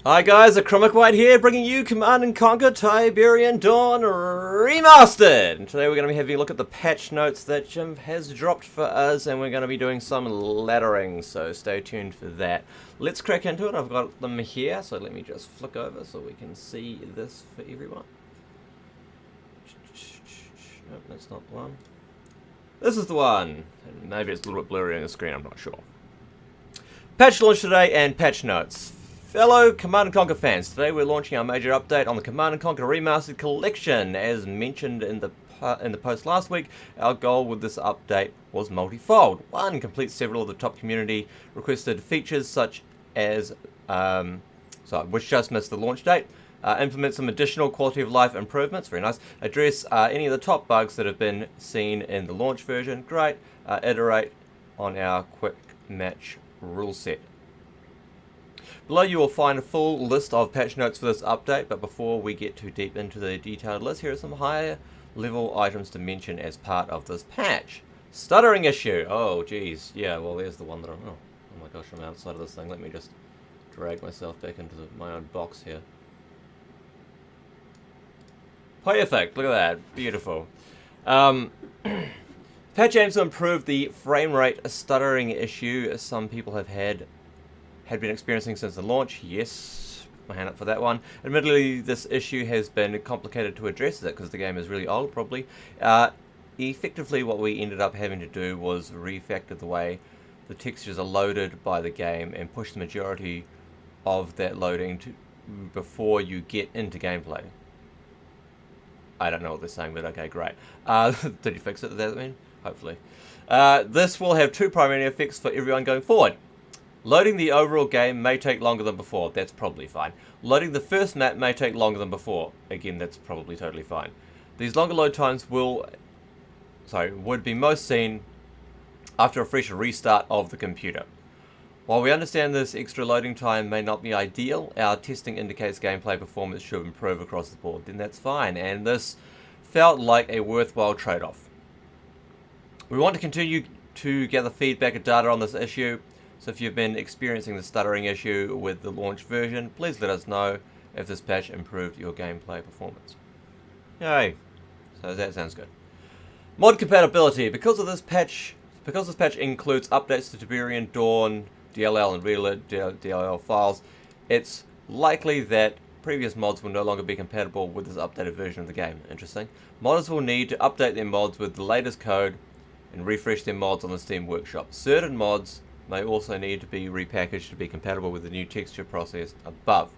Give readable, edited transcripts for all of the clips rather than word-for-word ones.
Hi guys, AchromicWhite here, bringing you Command & Conquer Tiberian Dawn Remastered! And today we're going to be having a look at the patch notes that Jim has dropped for us, and we're going to be doing some lettering, so stay tuned for that. Let's crack into it. I've got them here, so let me just flick over so we can see this for everyone. Nope, that's not the one. This is the one! And maybe it's a little bit blurry on the screen, I'm not sure. Patch launch today and patch notes. Fellow Command & Conquer fans, today we're launching our major update on the Command & Conquer Remastered Collection. As mentioned in the post last week, our goal with this update was multifold. 1. Complete several of the top community requested features such as, which just missed the launch date. Implement some additional quality of life improvements, very nice. Address any of the top bugs that have been seen in the launch version, great. Iterate on our quick match rule set. Below you will find a full list of patch notes for this update, but before we get too deep into the detailed list, here are some higher level items to mention as part of this patch. Stuttering issue. Oh geez, yeah, well there's the one that I'm, oh my gosh, I'm outside of this thing. Let me just drag myself back into my own box here. Perfect, look at that, beautiful. Patch aims to improve the frame rate stuttering issue some people have had been experiencing since the launch. Yes, my hand up for that one. Admittedly, this issue has been complicated to address because the game is really old, probably. Effectively, what we ended up having to do was refactor the way the textures are loaded by the game and push the majority of that loading before you get into gameplay. I don't know what they're saying, but okay, great. Did you fix it? Does that mean? Hopefully. This will have two primary effects for everyone going forward. Loading the overall game may take longer than before. That's probably fine. Loading the first map may take longer than before. Again, that's probably totally fine. These longer load times would be most seen after a fresh restart of the computer. While we understand this extra loading time may not be ideal, our testing indicates gameplay performance should improve across the board. Then that's fine, and this felt like a worthwhile trade-off. We want to continue to gather feedback and data on this issue. So if you've been experiencing the stuttering issue with the launch version, please let us know if this patch improved your gameplay performance. Yay! So that sounds good. Mod compatibility. Because this patch includes updates to Tiberian Dawn, DLL and Relit DLL files, it's likely that previous mods will no longer be compatible with this updated version of the game. Interesting. Modders will need to update their mods with the latest code and refresh their mods on the Steam Workshop. Certain mods may also need to be repackaged to be compatible with the new texture process above.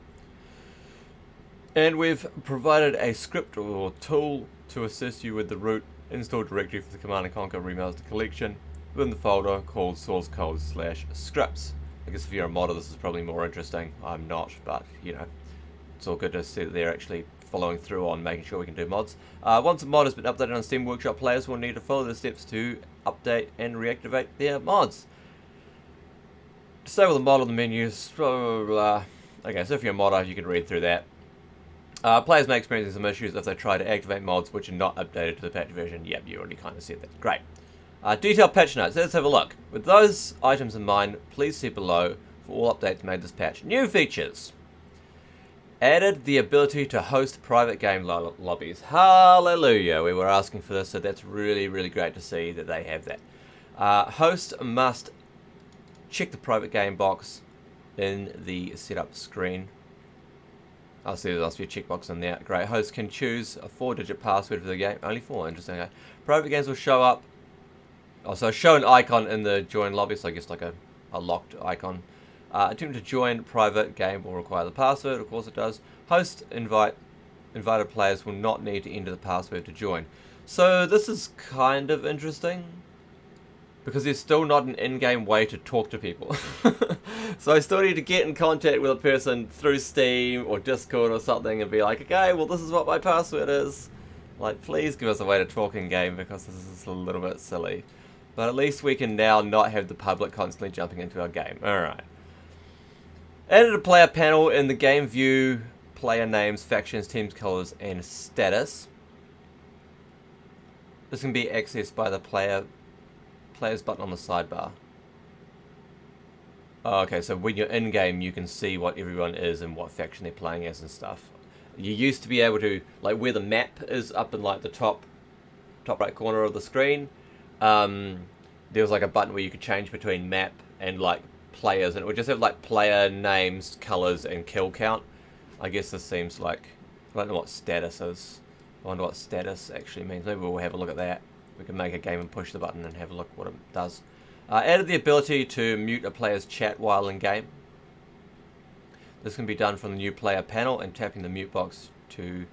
And we've provided a script or tool to assist you with the root install directory for the Command & Conquer Remastered Collection within the folder called source code/scripts. I guess if you're a modder this is probably more interesting. I'm not, but you know, it's all good to see that they're actually following through on making sure we can do mods. Once a mod has been updated on Steam Workshop, players will need to follow the steps to update and reactivate their mods. Disable the mod on the menus, blah, blah, blah. Okay, so if you're a modder, you can read through that. Players may experience some issues if they try to activate mods which are not updated to the patch version. Yep, you already kind of said that. Great. Detailed patch notes. Let's have a look. With those items in mind, please see below for all updates made this patch. New features. Added the ability to host private game lobbies. Hallelujah. We were asking for this, so that's really, really great to see that they have that. Host must check the private game box in the setup screen. I'll see there must be a checkbox in there. Great. Host can choose a 4-digit password for the game. Only 4. Interesting. Okay. Private games will show up. Also show an icon in the join lobby, so I guess like a locked icon. Attempt to join private game will require the password. Of course it does. Host invited players will not need to enter the password to join. So this is kind of interesting, because there's still not an in-game way to talk to people. So I still need to get in contact with a person through Steam or Discord or something and be like, okay, well this is what my password is. Like, please give us a way to talk in-game, because this is a little bit silly. But at least we can now not have the public constantly jumping into our game. Alright. Added a player panel in the game view, player names, factions, teams, colors, and status. This can be accessed by the players button on the sidebar. Oh, okay, so when you're in game, you can see what everyone is and what faction they're playing as and stuff. You used to be able to, like, where the map is up in like the top right corner of the screen. There was like a button where you could change between map and like players, and it would just have like player names, colors, and kill count. I guess this seems like, I don't know what status is. I wonder what status actually means. Maybe we'll have a look at that. We can make a game and push the button and have a look what it does. Added the ability to mute a player's chat while in game. This can be done from the new player panel and tapping the mute box to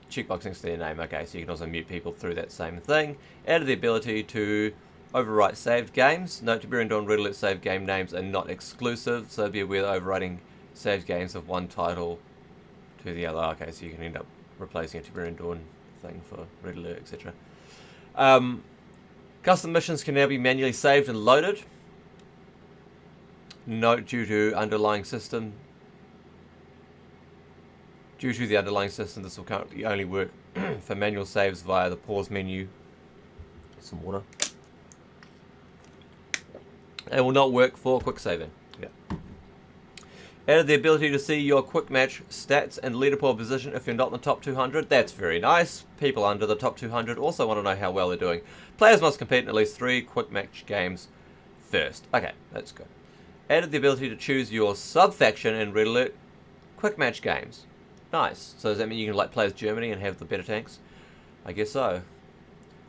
checkbox next to their name. Okay, so you can also mute people through that same thing. Added the ability to overwrite saved games. Note, Tiberian and Dawn Red Alert saved game names are not exclusive, so be aware that overwriting saved games of one title to the other. Okay, so you can end up replacing a Tiberian and Dawn thing for Red Alert, etc. Custom missions can now be manually saved and loaded. Note, due to the underlying system, this will currently only work for manual saves via the pause menu. Some water. It will not work for quick saving. Yeah. Added the ability to see your quick match stats and leaderboard position if you're not in the top 200. That's very nice. People under the top 200 also want to know how well they're doing. Players must compete in at least 3 quick match games first. Okay, that's good. Added the ability to choose your sub-faction in Red Alert quick match games. Nice. So does that mean you can like play as Germany and have the better tanks? I guess so.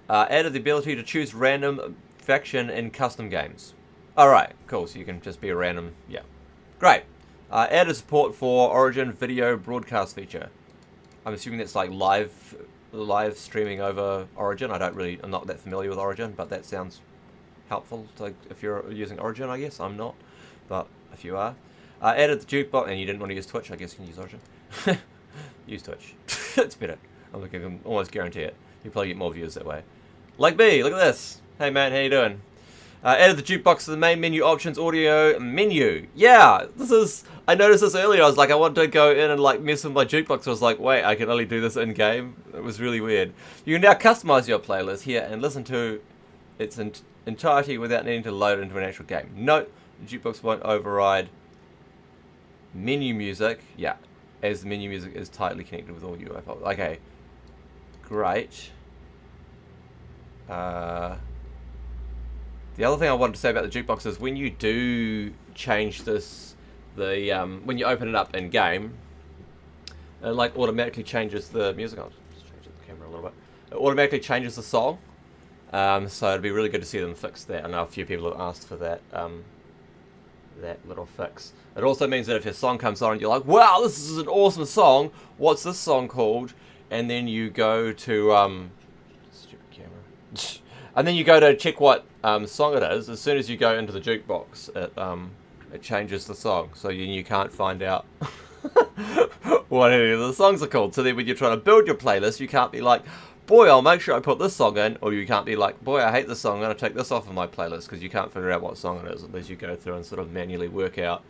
Added the ability to choose random faction in custom games. Alright, cool. So you can just be a random... Yeah. Great. Added support for Origin video broadcast feature. I'm assuming that's like live streaming over Origin. I'm not that familiar with Origin, but that sounds helpful. So if you're using Origin, I guess. I'm not. But if you are. Added the jukebox, and you didn't want to use Twitch, I guess you can use Origin. Use Twitch. It's better. I can almost guarantee it. You probably get more views that way. Like me, look at this. Hey man, how you doing? Added the jukebox to the main menu options audio menu. Yeah, I noticed this earlier. I was like, I wanted to go in and like mess with my jukebox. I was like, wait, I can only do this in game. It was really weird. You can now customize your playlist here and listen to its entirety without needing to load it into an actual game. Note, the jukebox won't override menu music. Yeah, as the menu music is tightly connected with all UI files. Okay, great. The other thing I wanted to say about the jukebox is when you do change this, when you open it up in game, it like automatically changes the music. I'll just change the camera a little bit. It automatically changes the song. So it'd be really good to see them fix that. I know a few people have asked for that that little fix. It also means that if your song comes on and you're like, wow, this is an awesome song, what's this song called? And then you go to stupid camera. And then you go to check what song it is. As soon as you go into the jukebox, it changes the song, so you can't find out what any of the songs are called. So then when you're trying to build your playlist, you can't be like, boy, I'll make sure I put this song in, or you can't be like, boy, I hate this song, I'm going to take this off of my playlist, because you can't figure out what song it is unless you go through and sort of manually work out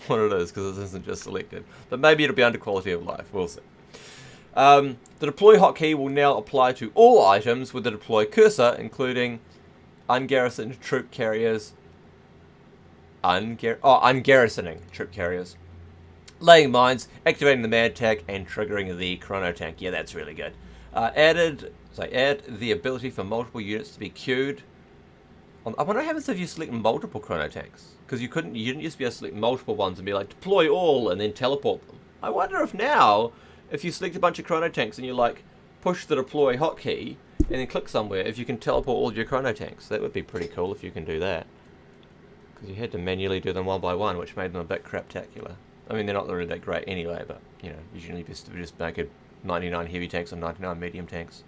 what it is, because it isn't just selected. But maybe it'll be under quality of life, we'll see. The deploy hotkey will now apply to all items with the deploy cursor, including ungarrisoned troop carriers, ungarrisoning troop carriers, laying mines, activating the mad tag, and triggering the chrono tank. Yeah, that's really good. Add the ability for multiple units to be queued. I wonder what happens if you select multiple chrono tanks, because you didn't used to be able to select multiple ones and be like deploy all and then teleport them. I wonder if now, if you select a bunch of chrono tanks and you like push the deploy hotkey and then click somewhere, if you can teleport all of your chrono tanks. That would be pretty cool if you can do that, because you had to manually do them one by one, which made them a bit craptacular. I mean, they're not really that great anyway, but you know, usually just make it 99 heavy tanks and 99 medium tanks.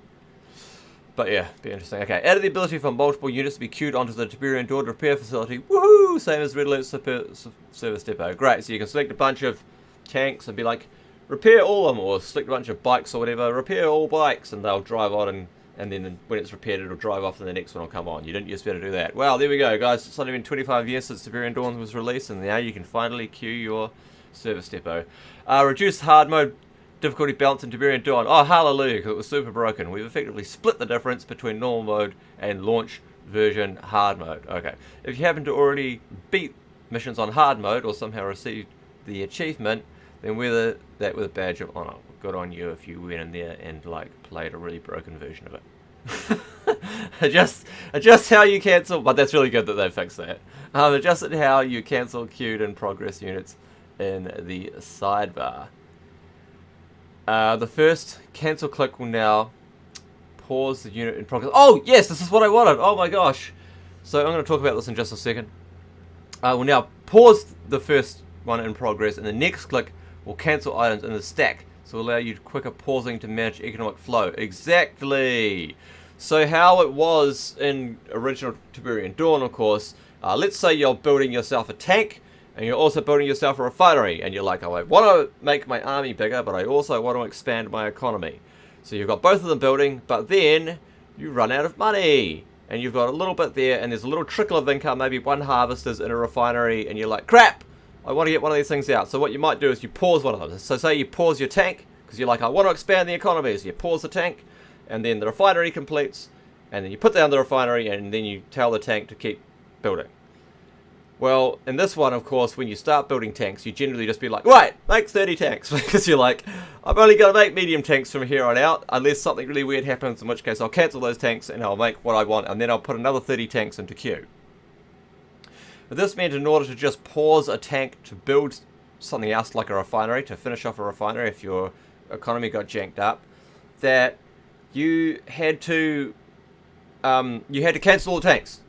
But yeah, be interesting. Okay, added the ability for multiple units to be queued onto the Tiberian Dawn repair facility. Woohoo! Same as Red Alert Service Depot. Great, so you can select a bunch of tanks and be like, repair all of them, or select a bunch of bikes or whatever, repair all bikes, and they'll drive on, and then when it's repaired, it'll drive off and the next one will come on. You didn't used to be able to do that. Well, there we go, guys. It's only been 25 years since Tiberian Dawn was released, and now you can finally queue your service depot. Reduced hard mode difficulty balance in Tiberian Dawn. Oh, hallelujah, because it was super broken. We've effectively split the difference between normal mode and launch version hard mode. Okay. If you happen to already beat missions on hard mode or somehow received the achievement, then weather that with a badge of honor. Good on you if you went in there and like played a really broken version of it. adjust how you cancel, but that's really good that they fixed that. Adjusted how you cancel queued and progress units in the sidebar. The first cancel click will now pause the unit in progress. Oh yes, this is what I wanted. Oh my gosh. So I'm going to talk about this in just a second. We'll now pause the first one in progress, and the next click will cancel items in the stack, so allow you quicker pausing to manage economic flow. Exactly. So how it was in original Tiberian Dawn, of course, let's say you're building yourself a tank, and you're also building yourself a refinery, and you're like, oh, I want to make my army bigger, but I also want to expand my economy. So you've got both of them building, but then you run out of money. And you've got a little bit there, and there's a little trickle of income, maybe one harvester's in a refinery, and you're like, crap, I want to get one of these things out. So what you might do is you pause one of them. So say you pause your tank, because you're like, I want to expand the economy. So you pause the tank, and then the refinery completes, and then you put down the refinery, and then you tell the tank to keep building. Well, in this one, of course, when you start building tanks, you generally just be like, right, make 30 tanks. Because you're like, I'm only going to make medium tanks from here on out, unless something really weird happens, in which case I'll cancel those tanks and I'll make what I want, and then I'll put another 30 tanks into queue. But this meant in order to just pause a tank to build something else like a refinery, to finish off a refinery if your economy got janked up, that you had to cancel all the tanks.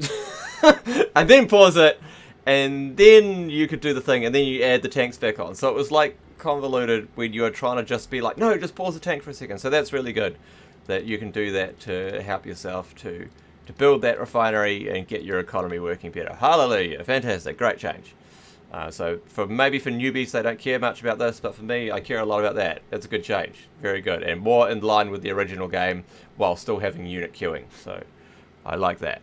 And then pause it, and then you could do the thing, and then you add the tanks back on. So it was like convoluted when you were trying to just be like, no, just pause the tank for a second. So that's really good that you can do that to help yourself to build that refinery and get your economy working better. Hallelujah. Fantastic. Great change. So maybe for newbies, they don't care much about this, but for me, I care a lot about that. That's a good change. Very good. And more in line with the original game while still having unit queuing. So I like that.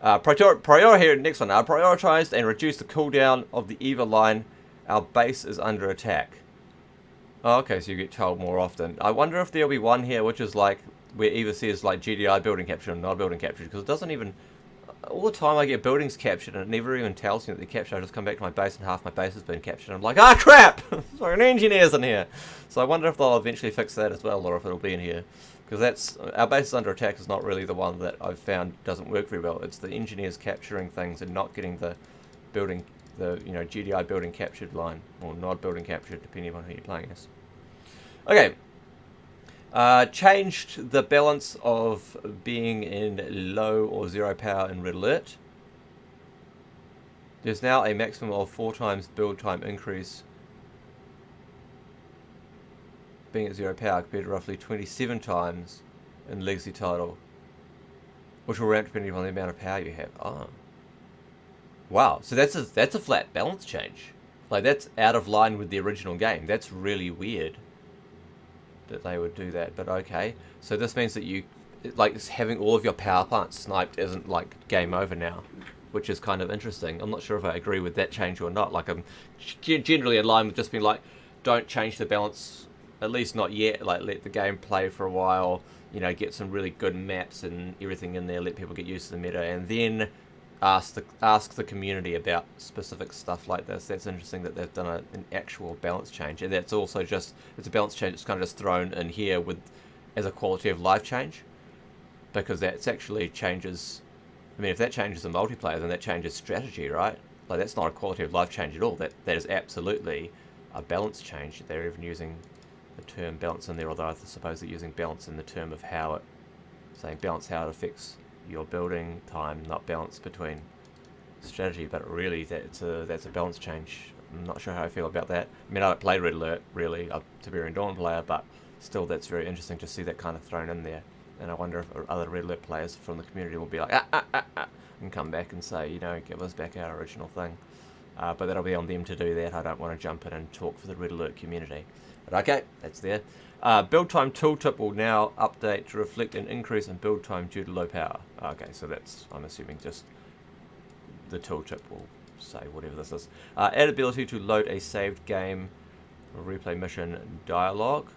Here, next one. Prioritized and reduced the cooldown of the EVA line. Our base is under attack. Oh, okay, so you get told more often. I wonder if there'll be one here which is like where EVA says like GDI building captured and not building captured, because it doesn't even. All the time I get buildings captured and it never even tells me that they're captured. I just come back to my base and half my base has been captured. And I'm like, ah, crap! There's an engineer's in here. So I wonder if they'll eventually fix that as well, or if it'll be in here. Because our base is under attack is not really the one that I've found doesn't work very well. It's the engineers capturing things and not getting the building, GDI building captured line, or not building captured, depending on who you're playing as. Okay. Changed the balance of being in low or zero power in Red Alert. There's now a maximum of 4 times build time increase being at 0 power compared to roughly 27 times in Legacy Title, which will ramp depending on the amount of power you have. Oh. Wow, so that's a flat balance change. Like, that's out of line with the original game. That's really weird that they would do that, but okay. So this means that you, like, having all of your power plants sniped isn't, like, game over now, which is kind of interesting. I'm not sure if I agree with that change or not. Like, I'm generally in line with just being like, don't change the balance, at least not yet. Like, let the game play for a while, get some really good maps and everything in there, let people get used to the meta, and then ask the community about specific stuff like this. That's interesting that they've done an actual balance change, and that's also it's a balance change that's kind of just thrown in here as a quality of life change, because that's actually changes. I mean, if that changes the multiplayer, then that changes strategy, right? Like, that's not a quality of life change at all. That is absolutely a balance change. They're even using the term balance in there, although I suppose they're using balance in the term of saying balance how it affects your building time, not balance between strategy. But really, that's a balance change. I'm not sure how I feel about that. I mean, I don't play Red Alert really. I'm a Tiberian Dawn player, but still, that's very interesting to see that kind of thrown in there. And I wonder if other Red Alert players from the community will be like, and come back and say, give us back our original thing. But that'll be on them to do that. I don't want to jump in and talk for the Red Alert community. But okay, that's there. Build time tooltip will now update to reflect an increase in build time due to low power. Okay, so that's, I'm assuming, just the tooltip will say whatever this is. Add ability to load a saved game or replay mission dialogue.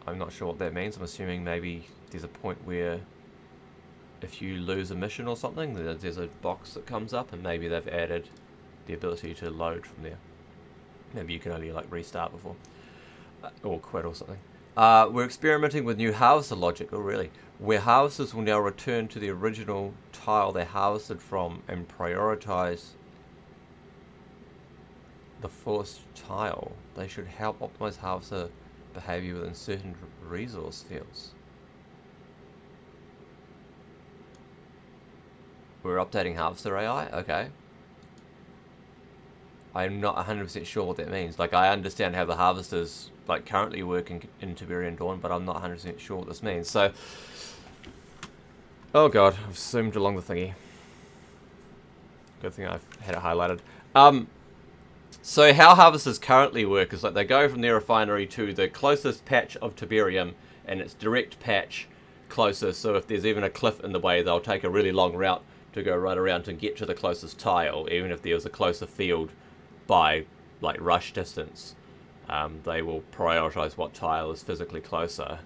I'm not sure what that means. I'm assuming maybe there's a point where if you lose a mission or something, there's a box that comes up, and maybe they've added the ability to load from there. Maybe you can only like restart before or quit or something. We're experimenting with new harvester logic. Oh really? Where harvesters will now return to the original tile they harvested from and prioritize the fullest tile. They should help optimize harvester behavior within certain resource fields. We're updating harvester AI? Okay. I'm not 100% sure what that means. Like, I understand how the harvesters like currently work in Tiberian Dawn, but I'm not 100% sure what this means. So, oh god, I've zoomed along the thingy. Good thing I've had it highlighted. So how harvesters currently work is like they go from their refinery to the closest patch of Tiberium, and its direct patch closest. So if there's even a cliff in the way, they'll take a really long route to go right around to get to the closest tile, even if there was a closer field by like rush distance. They will prioritize what tile is physically closer,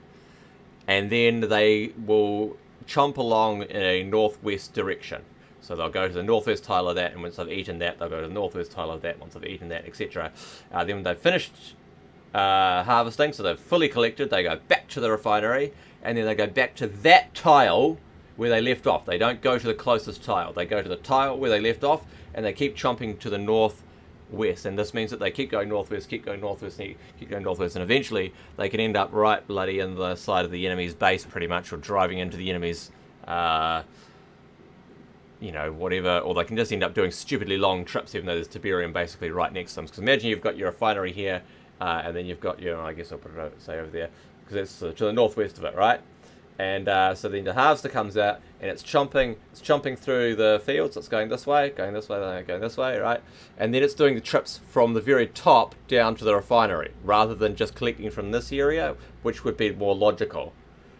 and then they will chomp along in a northwest direction. So they'll go to the northwest tile of that, and once they've eaten that, they'll go to the northwest tile of that once they've eaten that, etc. Then when they've finished harvesting, so they've fully collected, they go back to the refinery, and then they go back to that tile where they left off. They don't go to the closest tile. They go to the tile where they left off, and they keep chomping to the northwest. And this means that they keep going northwest, keep going northwest, keep going northwest, and eventually they can end up right bloody in the side of the enemy's base, pretty much, or driving into the enemy's, you know, whatever, or they can just end up doing stupidly long trips, even though there's Tiberium basically right next to them. Because imagine you've got your refinery here, and then you've got your, I guess I'll put it, say over there, because it's to the northwest of it, right? And so then the harvester comes out, and it's chomping through the fields. It's going this way, going this way, then going this way, right? And then it's doing the trips from the very top down to the refinery, rather than just collecting from this area, which would be more logical,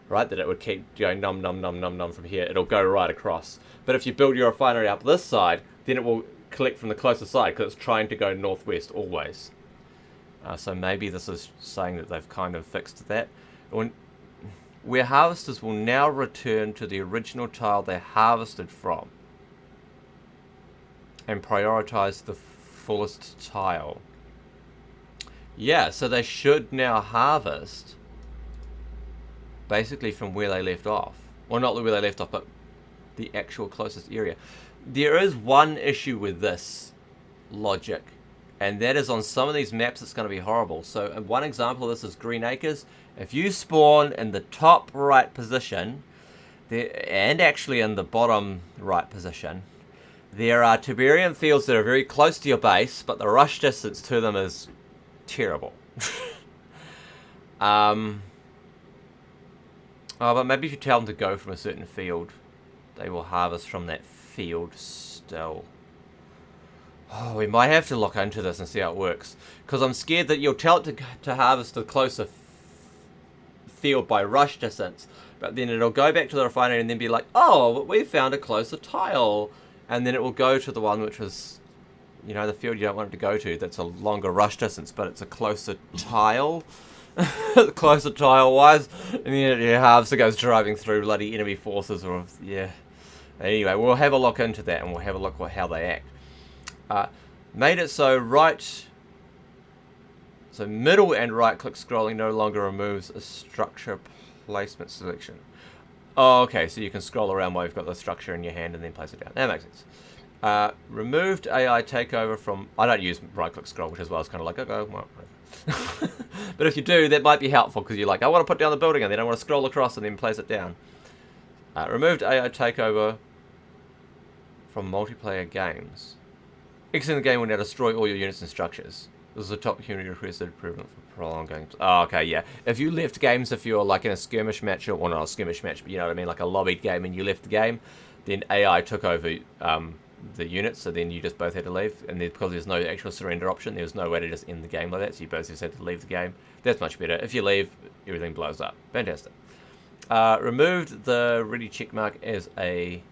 right? That it would keep going num num num num num from here. It'll go right across. But if you build your refinery up this side, then it will collect from the closest side, because it's trying to go northwest always. So maybe this is saying that they've kind of fixed that. Where harvesters will now return to the original tile they harvested from and prioritize the fullest tile. Yeah, so they should now harvest basically from where they left off. Well, not where they left off, but the actual closest area. There is one issue with this logic, and that is on some of these maps it's going to be horrible. So one example of this is Green Acres. If you spawn in the top right position, and actually in the bottom right position, there are Tiberium fields that are very close to your base, but the rush distance to them is terrible. Oh, but maybe if you tell them to go from a certain field, they will harvest from that field still. Oh, we might have to look into this and see how it works, because I'm scared that you'll tell it to harvest the closer field by rush distance, but then it'll go back to the refinery and then be like, oh, but we found a closer tile, and then it will go to the one which was, you know, the field you don't want it to go to, that's a longer rush distance, but it's a closer tile. Closer tile wise, and then your harvester goes driving through bloody enemy forces, or yeah. Anyway, we'll have a look into that, and we'll have a look at how they act. Made it so middle and right click scrolling no longer removes a structure placement selection. Oh, okay, so you can scroll around while you've got the structure in your hand and then place it down. That makes sense. Removed AI takeover from... I don't use right click scroll, which is why I was kind of like, okay, well, whatever. But if you do, that might be helpful, because you're like, I want to put down the building, and then I want to scroll across and then place it down. Removed AI takeover from multiplayer games. Exiting the game will now destroy all your units and structures. This is a top community requested improvement for prolonged games. Oh, okay, yeah. If you left games, if you're like in a skirmish match, or well, not a skirmish match, but you know what I mean, like a lobbied game, and you left the game, then AI took over the units, so then you just both had to leave, and then, because there's no actual surrender option, there's no way to just end the game like that, so you both just had to leave the game. That's much better. If you leave, everything blows up. Fantastic. Removed the ready checkmark as a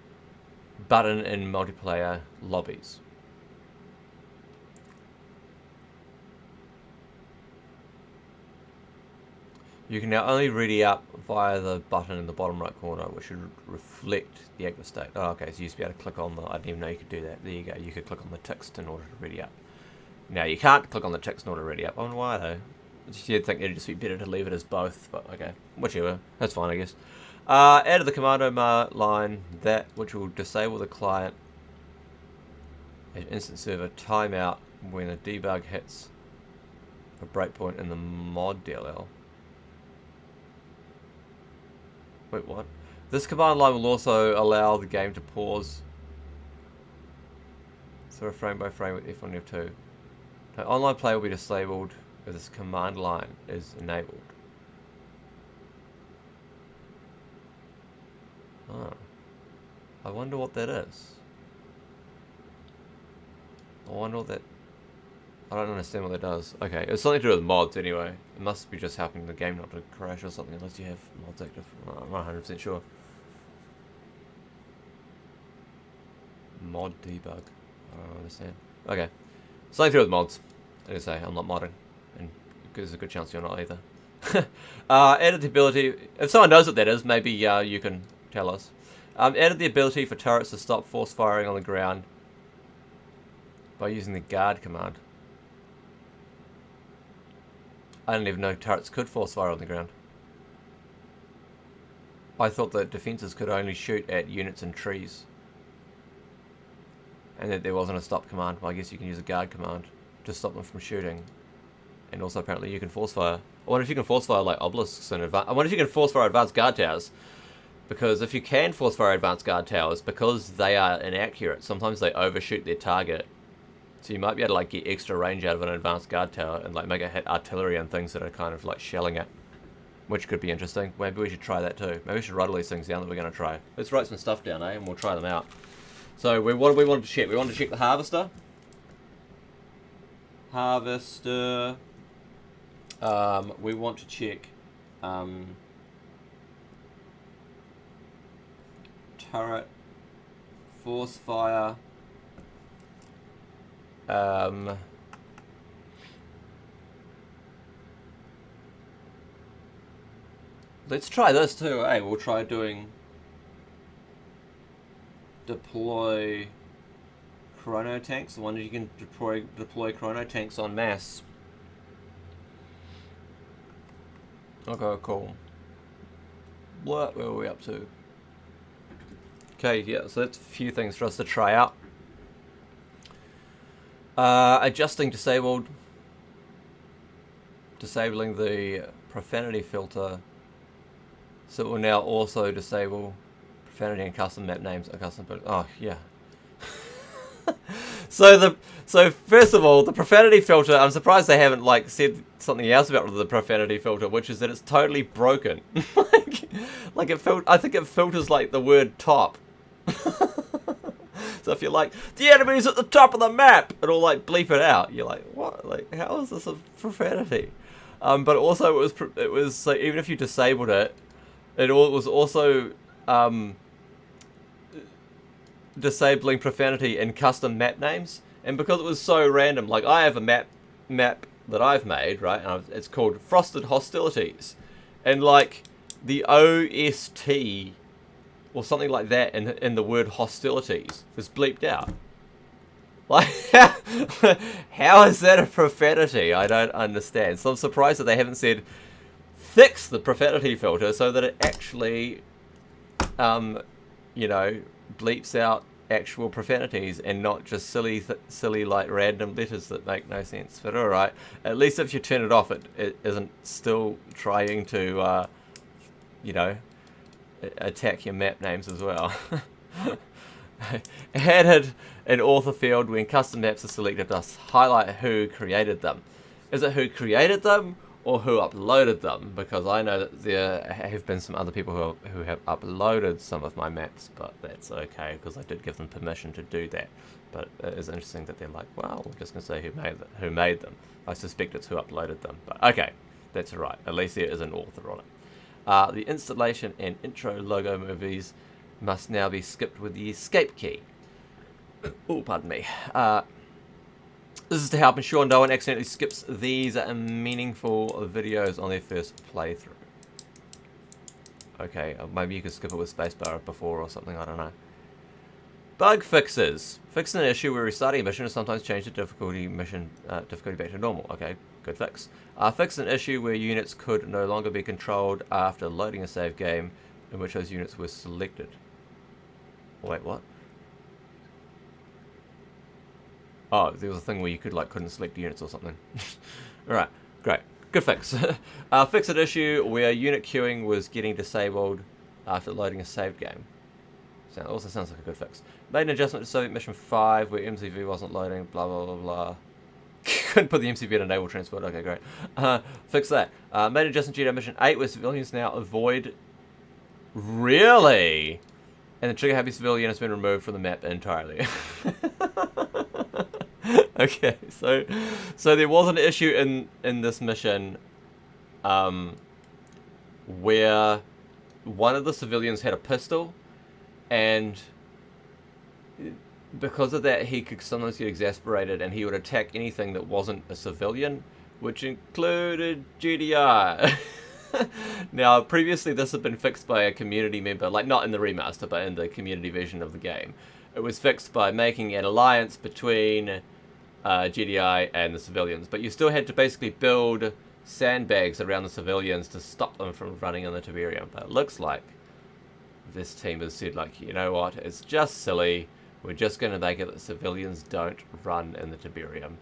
button in multiplayer lobbies. You can now only ready up via the button in the bottom right corner, which should reflect the active state. Oh, okay, so you used to be able to click on the... I didn't even know you could do that. There you go. You could click on the text in order to ready up. Now, you can't click on the text in order to ready up. I wonder why, though. You'd think it'd just be better to leave it as both, but okay. Whichever. That's fine, I guess. Added the commando line, that which will disable the client at instant server timeout when a debug hits a breakpoint in the mod DLL. Wait, what? This command line will also allow the game to pause sort of frame by frame with F1 and F2. Now, online play will be disabled if this command line is enabled. Oh. I wonder what that is. I wonder what that... I don't understand what that does. Okay, it's something to do with mods anyway. It must be just helping the game not to crash or something unless you have mods active. I'm not 100% sure. Mod debug. I don't understand. Okay. Something to do with mods. Like I say, I'm not modding. And there's a good chance you're not either. Added the ability... If someone knows what that is, maybe you can tell us. Added the ability for turrets to stop force firing on the ground by using the guard command. I didn't even know turrets could force fire on the ground. I thought that defences could only shoot at units and trees. And that there wasn't a stop command. Well, I guess you can use a guard command to stop them from shooting. And also apparently you can force fire. I wonder if you can force fire like obelisks in advance. I wonder if you can force fire advanced guard towers. Because if you can force fire advanced guard towers, because they are inaccurate, sometimes they overshoot their target. So you might be able to like get extra range out of an advanced guard tower and like make it hit artillery and things that are kind of like shelling it. Which could be interesting. Maybe we should try that too. Maybe we should write all these things down that we're going to try. Let's write some stuff down, and we'll try them out. So what do we want to check? We want to check the harvester. Harvester. We want to check turret, force fire. Let's try this too, eh? We'll try doing deploy chrono tanks. I wonder if you can deploy chrono tanks en masse. Okay, cool. Where are we up to? Okay, yeah, so that's a few things for us to try out. Adjusting disabled. Disabling the profanity filter. So it will now also disable profanity and custom map names and custom... Oh, yeah. So first of all, the profanity filter, I'm surprised they haven't like said something else about the profanity filter, which is that it's totally broken. like I think it filters like the word top. So if you're like, the enemy's at the top of the map, it'll like bleep it out. You're like, what? Like, how is this a profanity? But also it was like, even if you disabled it, it was also disabling profanity in custom map names. And because it was so random, like I have a map that I've made, right? And it's called Frosted Hostilities, and like the OST or something like that in the word hostilities is bleeped out. Like, how is that a profanity? I don't understand. So I'm surprised that they haven't said fix the profanity filter so that it actually, you know, bleeps out actual profanities and not just silly like random letters that make no sense. But all right, at least if you turn it off, it isn't still trying to, you know, attack your map names as well. Added an author field when custom maps are selected to highlight who created them. Is it who created them or who uploaded them? Because I know that there have been some other people who have uploaded some of my maps, but that's okay because I did give them permission to do that. But it is interesting that they're like, well, we're just going to say who made them. I suspect it's who uploaded them, but okay, that's alright. At least there is an author on it. The installation and intro logo movies must now be skipped with the escape key. Oh, pardon me. This is to help ensure no one accidentally skips these meaningful videos on their first playthrough. Okay, maybe you could skip it with spacebar before or something, I don't know. Bug fixes. Fixing an issue where restarting a mission will sometimes change the difficulty back to normal. Okay, good fix. Fix an issue where units could no longer be controlled after loading a save game in which those units were selected. Wait, what? Oh, there was a thing where you couldn't select units or something. Alright, great. Good fix. Fix an issue where unit queuing was getting disabled after loading a saved game. Also sounds like a good fix. Made an adjustment to Soviet Mission 5 where MCV wasn't loading, blah blah blah blah. Couldn't put the MCV in a naval transport, okay great. Fix that. Made an adjustment to Jedi Mission 8 where civilians now avoid... Really? And the trigger happy civilian has been removed from the map entirely. Okay, so there was an issue in this mission where one of the civilians had a pistol, and because of that he could sometimes get exasperated and he would attack anything that wasn't a civilian, which included GDI. Now previously this had been fixed by a community member, like not in the remaster but in the community version of the game. It was fixed by making an alliance between GDI and the civilians, but you still had to basically build sandbags around the civilians to stop them from running in the Tiberium. But it looks like this team has said, like, you know what, it's just silly, we're just going to make it that civilians don't run in the Tiberium.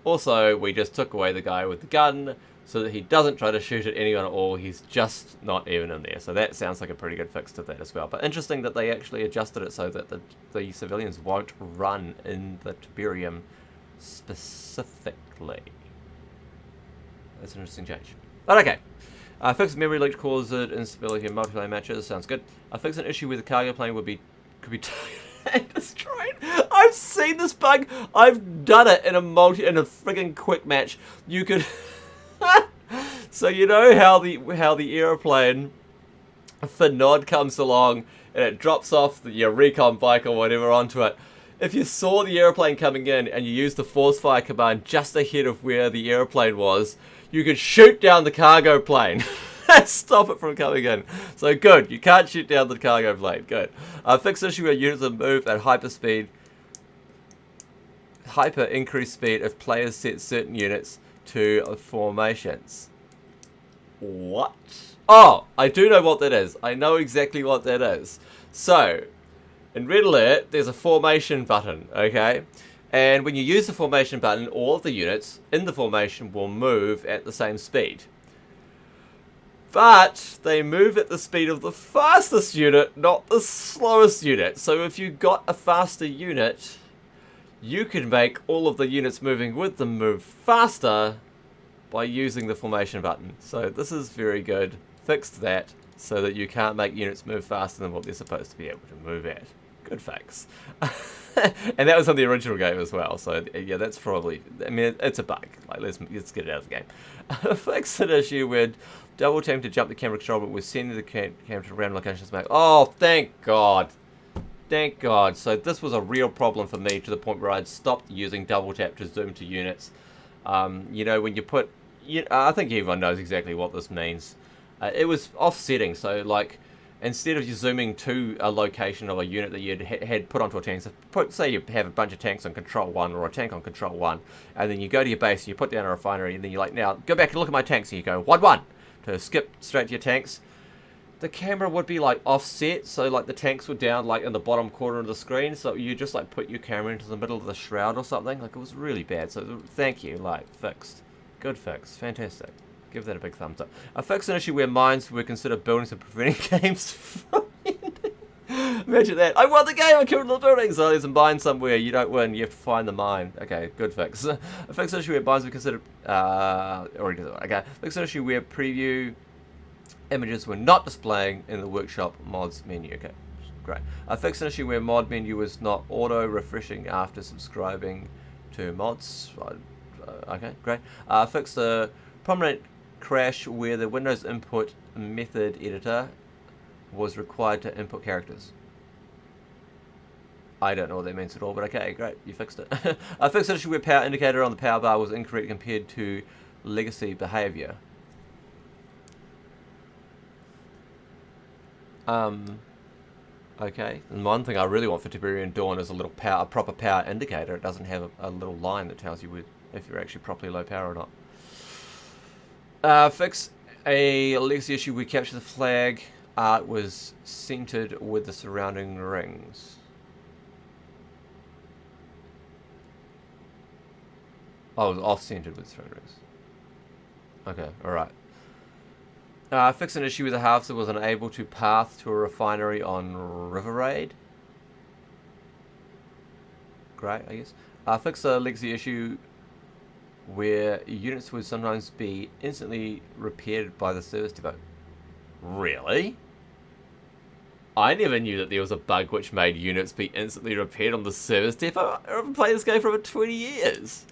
Also, we just took away the guy with the gun so that he doesn't try to shoot at anyone at all, he's just not even in there. So that sounds like a pretty good fix to that as well. But interesting that they actually adjusted it so that the civilians won't run in the Tiberium specifically. That's an interesting change. But okay. Fix memory leak causes instability in multiplayer matches. Sounds good. Fix an issue where the cargo plane could be and destroyed. I've seen this bug. I've done it in a friggin' quick match. You could. So you know how the airplane for Nod comes along and it drops off your recon bike or whatever onto it. If you saw the airplane coming in and you used the force fire command just ahead of where the airplane was, you could shoot down the cargo plane. Stop it from coming in. So good, you can't shoot down the cargo plane. Good. Fix issue where units will move at hyper increased speed if players set certain units to formations. What? Oh, I do know what that is. I know exactly what that is. So, in Red Alert, there's a formation button, okay? And when you use the formation button, all of the units in the formation will move at the same speed. But they move at the speed of the fastest unit, not the slowest unit. So if you got a faster unit, you can make all of the units moving with them move faster by using the formation button. So this is very good. Fixed that so that you can't make units move faster than what they're supposed to be able to move at. Good fix. And that was on the original game as well, so yeah, that's probably, I mean, it's a bug. Like, let's get it out of the game. Fix an issue where double tap to jump the camera control, but we're sending the camera to random locations. Oh, thank God. Thank God. So this was a real problem for me to the point where I'd stopped using double tap to zoom to units. You know, when you put, I think everyone knows exactly what this means. It was offsetting, so like, instead of you zooming to a location of a unit that you had put onto a tank, so say you have a bunch of tanks on Control 1 or a tank on Control 1, and then you go to your base and you put down a refinery, and then you're like, now go back and look at my tanks, and you go 1-1 to skip straight to your tanks. The camera would be like offset, so like the tanks were down like in the bottom corner of the screen, so you just like put your camera into the middle of the shroud or something. Like, it was really bad. So thank you, like, fixed. Good fix, fantastic. Give that a big thumbs up. I fixed an issue where mines were considered buildings and preventing games from ending. Imagine that. I won the game, I killed the building. So there's a mine somewhere, you don't win, you have to find the mine. Okay, good fix. I fixed an issue where mines were considered, already did that. Okay, fixed an issue where preview images were not displaying in the workshop mods menu. Okay, great. I fixed an issue where mod menu was not auto-refreshing after subscribing to mods. Okay, great. Fixed a prominent crash where the Windows input method editor was required to input characters. I don't know what that means at all, but okay, great, you fixed it. I fixed an issue where power indicator on the power bar was incorrect compared to legacy behavior. Okay, and one thing I really want for Tiberian Dawn is a proper power indicator. It doesn't have a little line that tells you if you're actually properly low power or not. Fix a legacy issue. We capture the flag. Art was centered with the surrounding rings. Oh, it was off-centered with the surrounding rings. Okay, alright. Fix an issue with the halves that was unable to path to a refinery on River Raid. Great, I guess. Fix a legacy issue where units would sometimes be instantly repaired by the service depot. Really? I never knew that there was a bug which made units be instantly repaired on the service depot. I've been playing this game for over 20 years.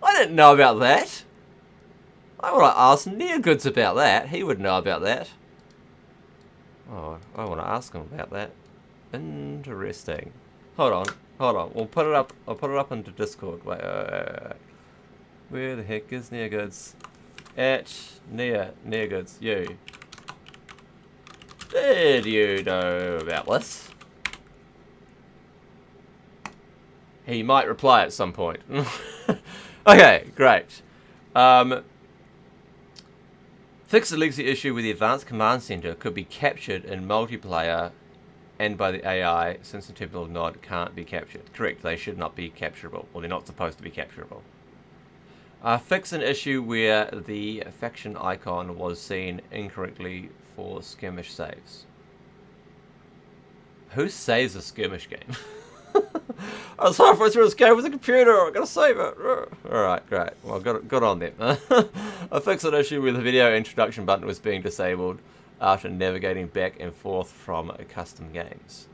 I didn't know about that. I want to ask Neargoods about that. He would know about that. Oh, I want to ask him about that. Interesting. Hold on. We'll put it up. I'll put it up into Discord. Wait. Where the heck is Neargoods? At Neargoods. You. Did you know about this? He might reply at some point. Okay, great. Fix the legacy issue with the advanced command center could be captured in multiplayer and by the AI, since the typical nod can't be captured. Correct, they should not be capturable, or they're not supposed to be capturable. Fix an issue where the faction icon was seen incorrectly for skirmish saves. Who saves a skirmish game? I was halfway through this game with the computer. I'm gonna save it. Alright, great. Well, good on them. I fixed an issue where the video introduction button was being disabled after navigating back and forth from custom games.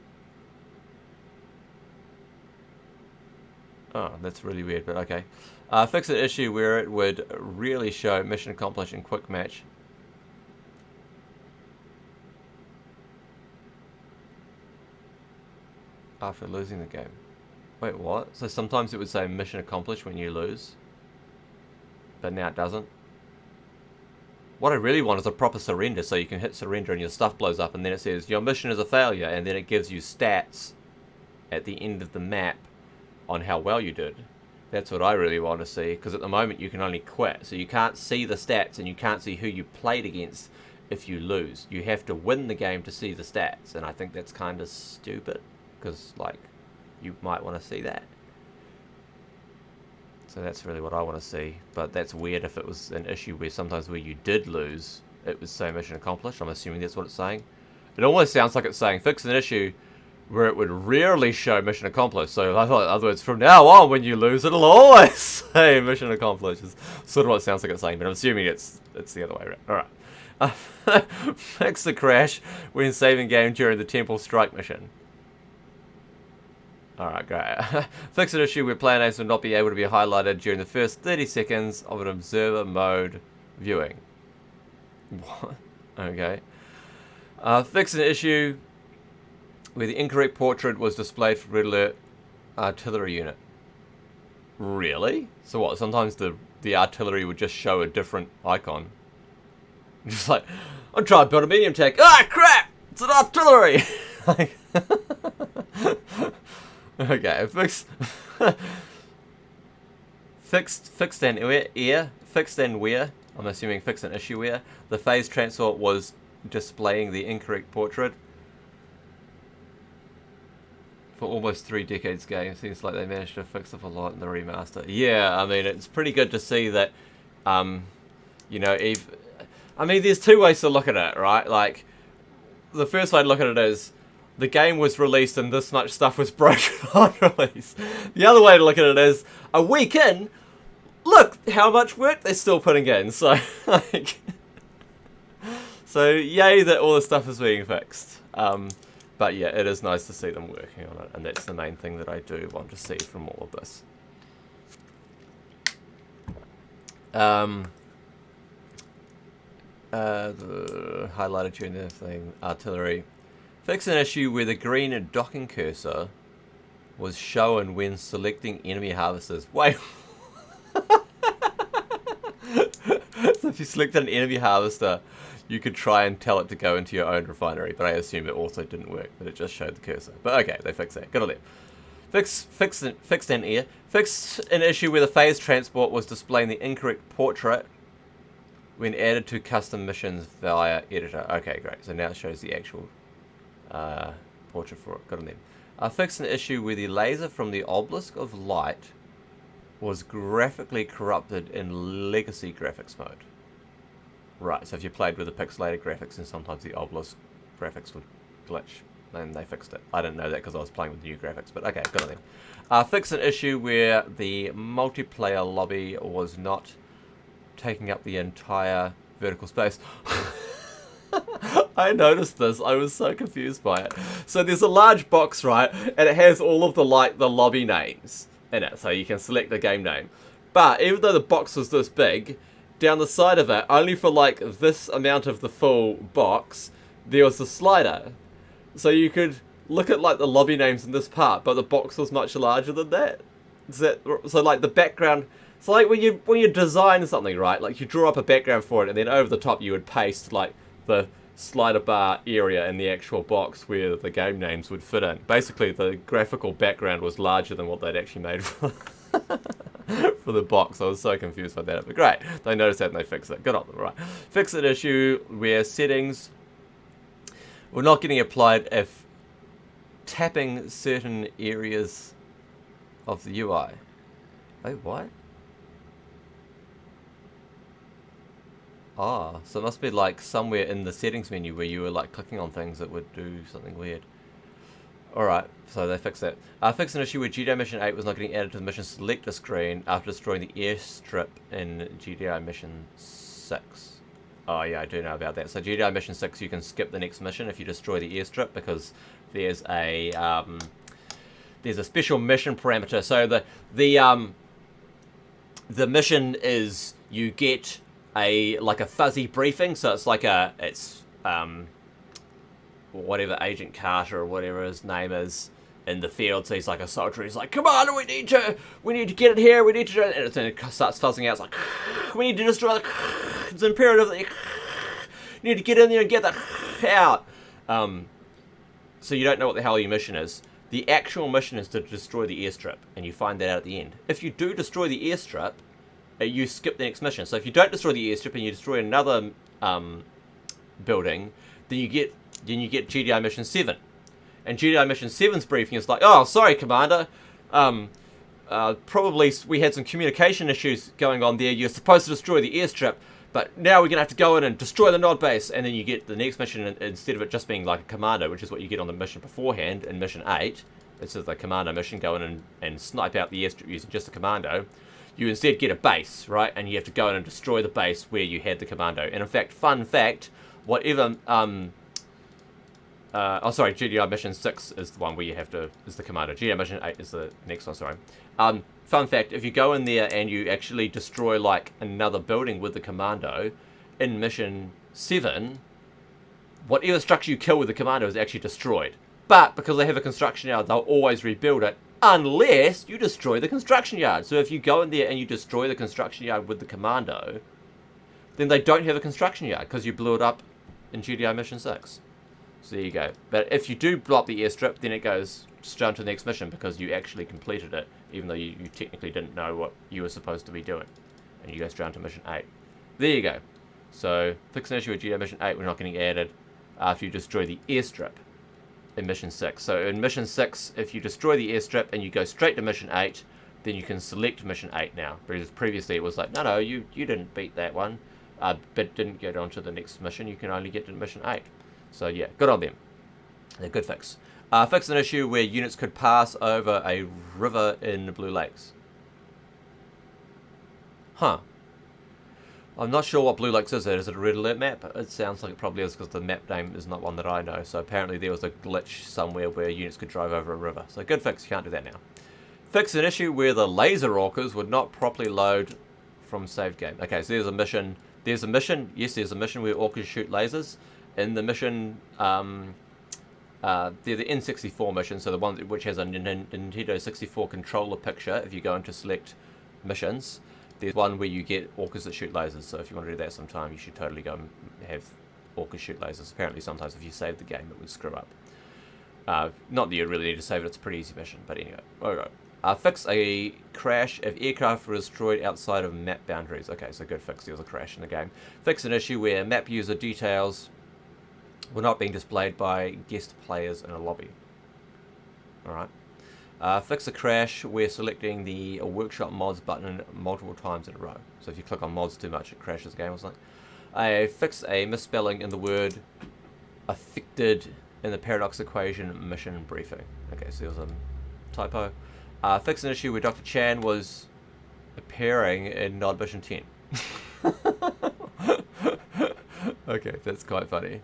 Oh, that's really weird, but okay. Fix an issue where it would really show mission accomplished in quick match. After losing the game. Wait, what? So sometimes it would say mission accomplished when you lose, but now it doesn't? What I really want is a proper surrender, so you can hit surrender and your stuff blows up and then it says your mission is a failure, and then it gives you stats at the end of the map on how well you did. That's what I really want to see, because at the moment you can only quit, so you can't see the stats and you can't see who you played against if you lose. You have to win the game to see the stats, and I think that's kind of stupid, because like you might want to see that. So that's really what I want to see, but that's weird if it was an issue where sometimes where you did lose, it would say mission accomplished. I'm assuming that's what it's saying. It almost sounds like it's saying fix an issue where it would rarely show mission accomplished. So I thought, in other words, from now on when you lose, it'll always say mission accomplished. Is sort of what it sounds like it's saying, but I'm assuming it's the other way around. Alright. Fix the crash when saving game during the Temple Strike mission. Alright, great. Fix an issue where player names will not be able to be highlighted during the first 30 seconds of an observer mode viewing. What? Okay. Fix an issue where the incorrect portrait was displayed for red alert artillery unit. Really? So what, sometimes the artillery would just show a different icon. Just like, I'm trying to build a medium tech. Ah, crap! It's an artillery! Like, okay, fixed and where, I'm assuming fixed an issue where the phase transport was displaying the incorrect portrait. For almost 3 decades game, seems like they managed to fix up a lot in the remaster. Yeah, I mean, it's pretty good to see that, you know, I mean, there's 2 ways to look at it, right? Like, the first way to look at it is, the game was released and this much stuff was broken on release. The other way to look at it is, a week in, look how much work they're still putting in. So, like, so yay that all this stuff is being fixed. But yeah, it is nice to see them working on it, and that's the main thing that I do want to see from all of this. The highlighted during the thing, artillery. Fix an issue where the green docking cursor was shown when selecting enemy harvesters. Wait. So If you selected an enemy harvester, you could try and tell it to go into your own refinery, but I assume it also didn't work, but it just showed the cursor. But okay, they fixed that. Good on them. Fixed an issue where the phase transport was displaying the incorrect portrait when added to custom missions via editor. Okay, great. So now it shows the actual portrait for it. Good on them. Fixed an issue where the laser from the obelisk of light was graphically corrupted in legacy graphics mode. Right, so if you played with the pixelated graphics, then sometimes the obelisk graphics would glitch, and they fixed it. I didn't know that because I was playing with new graphics, but okay, good on them. Fixed an issue where the multiplayer lobby was not taking up the entire vertical space. I noticed this. I was so confused by it. So there's a large box, right, and it has all of the lobby names in it, so you can select the game name. But even though the box was this big, down the side of it, only for like this amount of the full box, there was a slider. So you could look at like the lobby names in this part, but the box was much larger than that. So like the background, it's like when you design something, right? Like you draw up a background for it, and then over the top you would paste like the slider bar area in the actual box where the game names would fit in. Basically, the graphical background was larger than what they'd actually made for for the box. I was so confused by that, but great. They noticed that and they fixed it. Good on them, right? Fix an issue where settings were not getting applied if tapping certain areas of the UI. Wait, what? Ah, so it must be like somewhere in the settings menu where you were like clicking on things that would do something weird. Alright, so they fixed that. Fixed an issue where GDI Mission 8 was not getting added to the mission selector screen after destroying the airstrip in GDI Mission 6. Oh yeah, I do know about that. So GDI Mission 6, you can skip the next mission if you destroy the airstrip, because there's a special mission parameter. So the mission is you get a fuzzy briefing, so it's like whatever Agent Carter or whatever his name is in the field. So he's like a soldier. He's like, "Come on, we need to get it here. We need to do it." And it starts fuzzing out. It's like, "We need to destroy the." It's imperative that you need to get in there and get that out. So you don't know what the hell your mission is. The actual mission is to destroy the airstrip, and you find that out at the end. If you do destroy the airstrip, you skip the next mission. So if you don't destroy the airstrip and you destroy another building, then you get GDI Mission 7. And GDI Mission 7's briefing is like, "Oh, sorry, Commander. Probably we had some communication issues going on there. You're supposed to destroy the airstrip, but now we're going to have to go in and destroy the nod base." And then you get the next mission, instead of it just being like a commando, which is what you get on the mission beforehand in Mission 8. This is the commando mission, go in and snipe out the airstrip using just a commando. You instead get a base, right? And you have to go in and destroy the base where you had the commando. And in fact, fun fact, whatever... GDI Mission 6 is the one where you have to... is the commando. GDI Mission 8 is the next one, sorry. Fun fact, if you go in there and you actually destroy, like, another building with the commando, in Mission 7, whatever structure you kill with the commando is actually destroyed. But, because they have a construction yard, they'll always rebuild it, unless you destroy the construction yard. So if you go in there and you destroy the construction yard with the commando, then they don't have a construction yard, because you blew it up in GDI Mission 6. So there you go. But if you do blow up the airstrip, then it goes straight to the next mission, because you actually completed it, even though you technically didn't know what you were supposed to be doing. And you go straight to Mission 8. There you go. So, fix an issue with GDI Mission 8, we're not getting added after you destroy the airstrip in Mission 6. So in Mission 6, if you destroy the airstrip and you go straight to Mission 8, then you can select Mission 8 now. Because previously it was like, no, you didn't beat that one, but didn't get on to the next mission. You can only get to Mission 8. So yeah, good on them. A good fix. Fix an issue where units could pass over a river in the Blue Lakes. Huh. I'm not sure what Blue Lakes is. Is it a red alert map? It sounds like it probably is, because the map name is not one that I know. So apparently there was a glitch somewhere where units could drive over a river. So good fix, you can't do that now. Fix an issue where the laser orcas would not properly load from saved game. Okay, so there's a mission. Yes, there's a mission where orcas shoot lasers. In the mission, they're the N64 mission, so the one which has a Nintendo 64 controller picture if you go into select missions. There's one where you get orcas that shoot lasers, so if you want to do that sometime, you should totally go and have orcas shoot lasers. Apparently sometimes if you save the game, it would screw up. Not that you really need to save it, it's a pretty easy mission, but anyway. Alright. Fix a crash if aircraft were destroyed outside of map boundaries. Okay, so good fix. There was a crash in the game. Fix an issue where map user details were not being displayed by guest players in a lobby. Alright. Fix a crash where selecting the workshop mods button multiple times in a row. So if you click on mods too much, it crashes the game or something. Fix a misspelling in the word affected in the paradox equation mission briefing. Okay, so there was a typo. Fix an issue where Dr. Chan was appearing in non-mission 10. Okay, that's quite funny.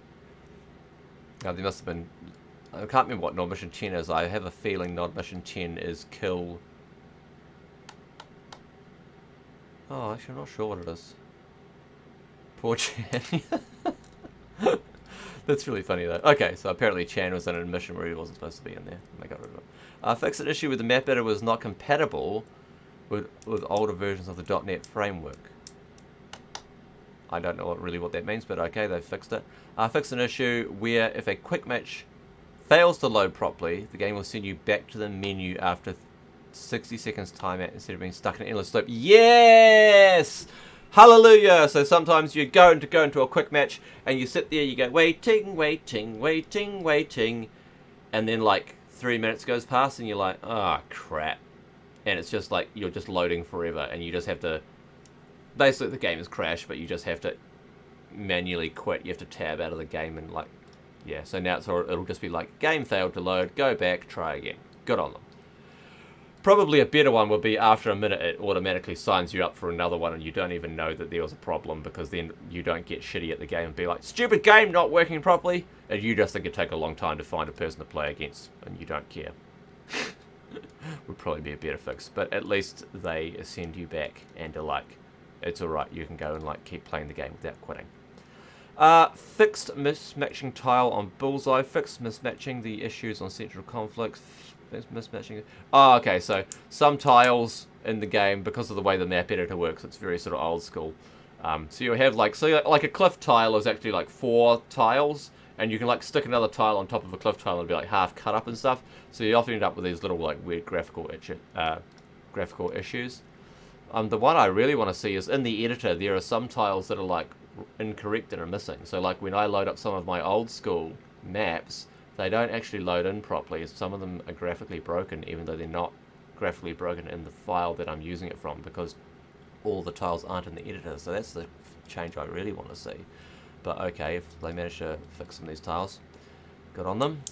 There must have been... I can't remember what non-mission 10 is. I have a feeling non-mission 10 is kill... Oh, actually I'm not sure what it is. Poor Chan. That's really funny though. Okay, so apparently Chan was in a mission where he wasn't supposed to be in there. And they got rid of it. Fix an issue with the map editor was not compatible with older versions of the .NET framework. I don't know really what that means, but okay, they fixed it. Fix an issue where if a quick match fails to load properly, the game will send you back to the menu after 60 seconds timeout instead of being stuck in an endless loop. Yes! Hallelujah! So sometimes you go into a quick match and you sit there, you go waiting, waiting, waiting, waiting, and then like 3 minutes goes past and you're like, oh crap. And it's just like you're just loading forever and you just have to, basically the game is crashed, but you just have to manually quit. You have to tab out of the game and like, yeah, so now it'll just be like, game failed to load, go back, try again. Good on them. Probably a better one would be after a minute it automatically signs you up for another one and you don't even know that there was a problem, because then you don't get shitty at the game and be like, stupid game not working properly, and you just think it'd take a long time to find a person to play against and you don't care. Would probably be a better fix, but at least they send you back and are like, it's alright, you can go and like keep playing the game without quitting. Fixed mismatching tile on bullseye. Fixed mismatching the issues on central conflicts. Mismatching. Oh, okay, so some tiles in the game, because of the way the map editor works, it's very sort of old school. So you have like, like a cliff tile is actually like 4 tiles, and you can like stick another tile on top of a cliff tile and it'll be like half cut up and stuff. So you often end up with these little like weird graphical issues. The one I really want to see is in the editor there are some tiles that are like incorrect and are missing. So like when I load up some of my old school maps, they don't actually load in properly. Some of them are graphically broken, even though they're not graphically broken in the file that I'm using it from, because all the tiles aren't in the editor. So that's the change I really want to see. But okay, if they manage to fix some of these tiles, good on them.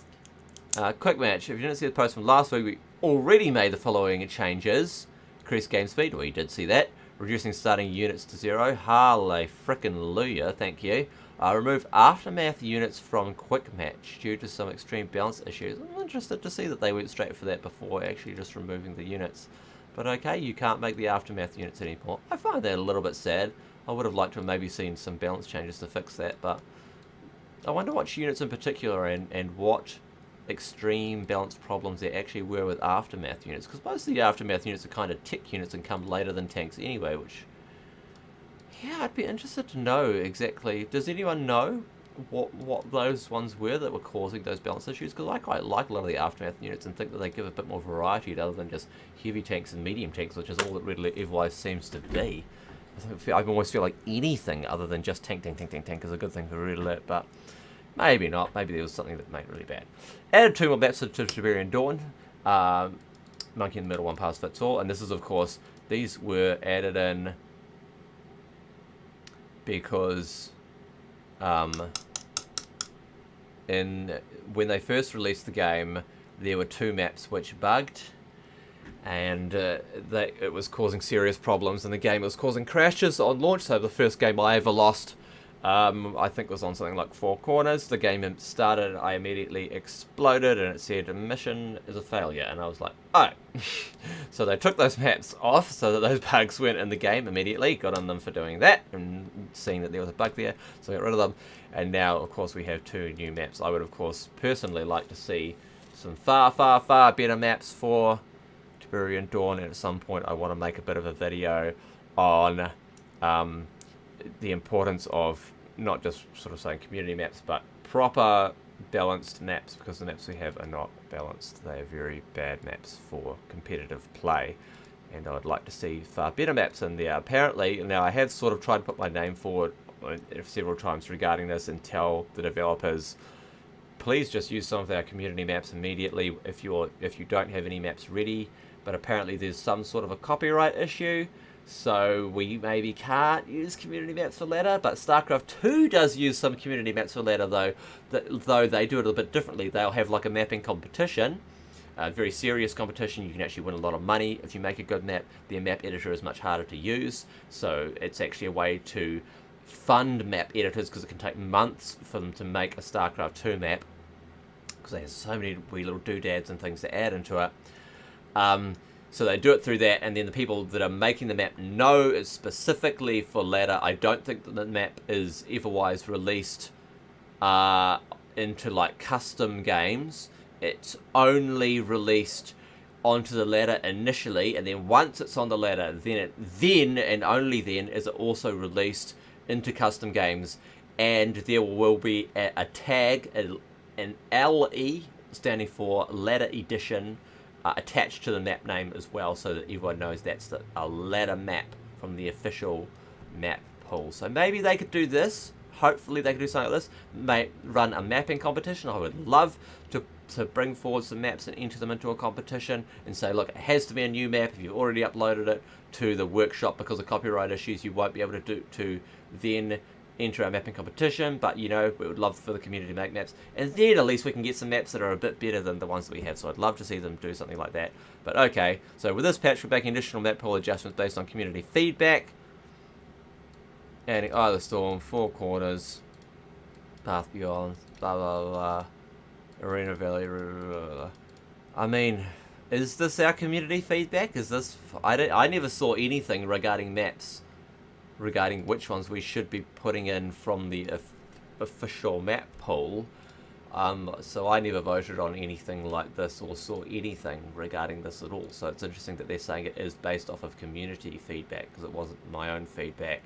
Quick match. If you didn't see the post from last week, we already made the following changes. Increase game speed, we did see that. Reducing starting units to 0. Hallelujah, thank you. Remove aftermath units from quick match due to some extreme balance issues. I'm interested to see that they went straight for that before actually just removing the units. But okay, you can't make the aftermath units anymore. I find that a little bit sad. I would have liked to have maybe seen some balance changes to fix that, but I wonder which units in particular and what extreme balance problems there actually were with aftermath units, because most of the aftermath units are kind of tech units and come later than tanks anyway, which, yeah, I'd be interested to know exactly. Does anyone know what those ones were that were causing those balance issues? Because I quite like a lot of the aftermath units and think that they give a bit more variety other than just heavy tanks and medium tanks, which is all that really otherwise seems to be. I almost feel like anything other than just tank is a good thing for Red Alert, but maybe not. Maybe there was something that made it really bad. Added 2 more maps to Tiberian Dawn. Monkey in the Middle, one pass fits all. And this is, of course, these were added in because when they first released the game, there were 2 maps which bugged, and it was causing serious problems in the game. It was causing crashes on launch. So the first game I ever lost, I think it was on something like 4 corners. The game started, I immediately exploded, and it said mission is a failure, and I was like, oh. So they took those maps off so that those bugs weren't in the game immediately. Good on them for doing that and seeing that there was a bug there, so I got rid of them. And now, of course, we have 2 new maps. I would, of course, personally like to see some far better maps for Tiberian Dawn, and at some point I want to make a bit of a video on the importance of not just sort of saying community maps, but proper balanced maps, because the maps we have are not balanced. They are very bad maps for competitive play, and I would like to see far better maps in there. Apparently, now I have sort of tried to put my name forward several times regarding this and tell the developers, please just use some of our community maps immediately if you don't have any maps ready. But apparently there's some sort of a copyright issue, so we maybe can't use community maps for ladder. But StarCraft 2 does use some community maps for ladder, though they do it a little bit differently. They'll have like a mapping competition, a very serious competition. You can actually win a lot of money if you make a good map. Their map editor is much harder to use, so it's actually a way to fund map editors, because it can take months for them to make a StarCraft 2 map, because they have so many wee little doodads and things to add into it. So they do it through that, and then the people that are making the map know it's specifically for ladder. I don't think that the map is otherwise released into like custom games. It's only released onto the ladder initially, and then once it's on the ladder, then and only then is it also released into custom games. And there will be a tag, an LE standing for ladder edition, attached to the map name as well, so that everyone knows that's a ladder map from the official map pool. So maybe they could do this. Hopefully they could do something like this. May run a mapping competition. I would love to bring forward some maps and enter them into a competition and say, look, it has to be a new map. If you've already uploaded it to the workshop because of copyright issues, you won't be able to then enter our mapping competition. But you know, we would love for the community to make maps, and then at least we can get some maps that are a bit better than the ones that we have. So I'd love to see them do something like that. But okay, so with this patch, we're making additional map pool adjustments based on community feedback. Adding Eye of the Storm, Four Corners, Path Beyond, blah blah blah, Arena Valley. Blah, blah. I mean, is this our community feedback? Is this? I never saw anything regarding maps, regarding which ones we should be putting in from the official map pool. So I never voted on anything like this or saw anything regarding this at all. So it's interesting that they're saying it is based off of community feedback, because it wasn't my own feedback.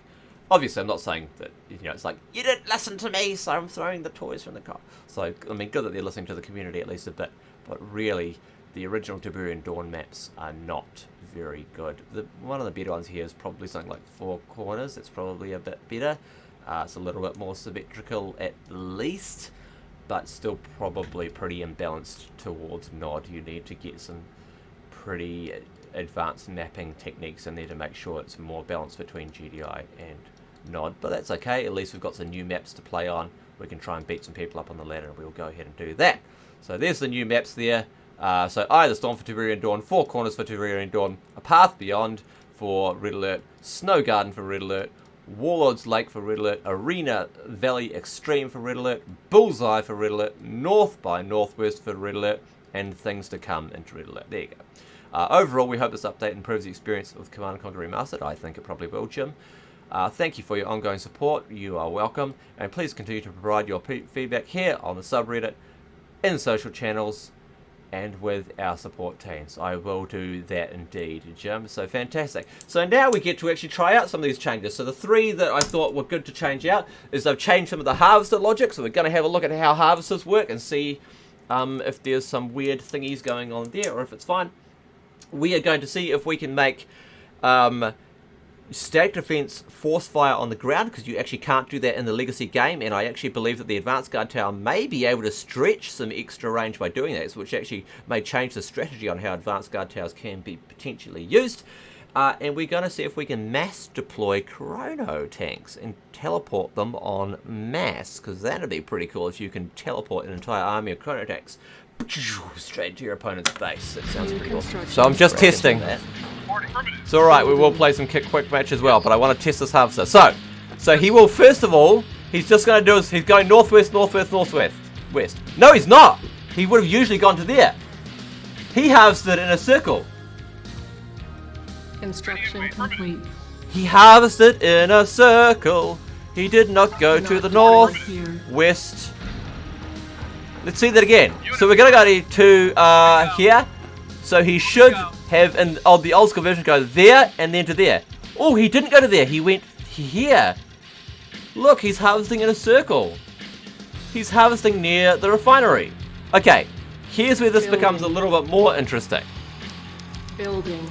Obviously, I'm not saying that, you know, it's like, you didn't listen to me, so I'm throwing the toys from the car. So, I mean, good that they're listening to the community at least a bit, but really, the original Tiberian Dawn maps are not very good. One of the better ones here is probably something like Four Corners. It's probably a bit better. It's a little bit more symmetrical at least, but still probably pretty imbalanced towards Nod. You need to get some pretty advanced mapping techniques in there to make sure it's more balanced between GDI and Nod, but that's okay. At least we've got some new maps to play on. We can try and beat some people up on the ladder, and we'll go ahead and do that. So there's the new maps there. So Eye of the Storm for Tiberian Dawn, Four Corners for Tiberian Dawn, A Path Beyond for Red Alert, Snow Garden for Red Alert, Warlord's Lake for Red Alert, Arena Valley Extreme for Red Alert, Bullseye for Red Alert, North by Northwest for Red Alert, and things to come into Red Alert. There you go. Overall, we hope this update improves the experience with Command & Conquer Remastered. I think it probably will, Jim. Thank you for your ongoing support. You are welcome. And please continue to provide your feedback here on the subreddit, in social channels, and with our support teams. I will do that indeed, Jim. So fantastic. So now we get to actually try out some of these changes. So the three that I thought were good to change out is I've changed some of the harvester logic. So we're going to have a look at how harvesters work and see if there's some weird thingies going on there or if it's fine. We are going to see if we can make static defense force fire on the ground, because you actually can't do that in the Legacy game, and I actually believe that the Advanced Guard Tower may be able to stretch some extra range by doing that, which actually may change the strategy on how Advanced Guard Towers can be potentially used. And we're going to see if we can mass deploy chrono tanks and teleport them en masse, because that would be pretty cool if you can teleport an entire army of chrono tanks straight to your opponent's base. That sounds pretty cool. So I'm just testing that. It's alright, we will play some quick match as well, but I want to test this harvester. So he will, first of all, he's just going to do is, he's going northwest, northwest, northwest, west. No, he's not! He would have usually gone to there. He harvested in a circle. Construction complete. He harvested in a circle. He did not go to the north, west. Let's see that again. So we're going to go to here. So he should have, on the old school version, go there and then to there. Oh, he didn't go to there. He went here. Look, he's harvesting in a circle. He's harvesting near the refinery. Okay, here's where this becomes a little bit more interesting. Building.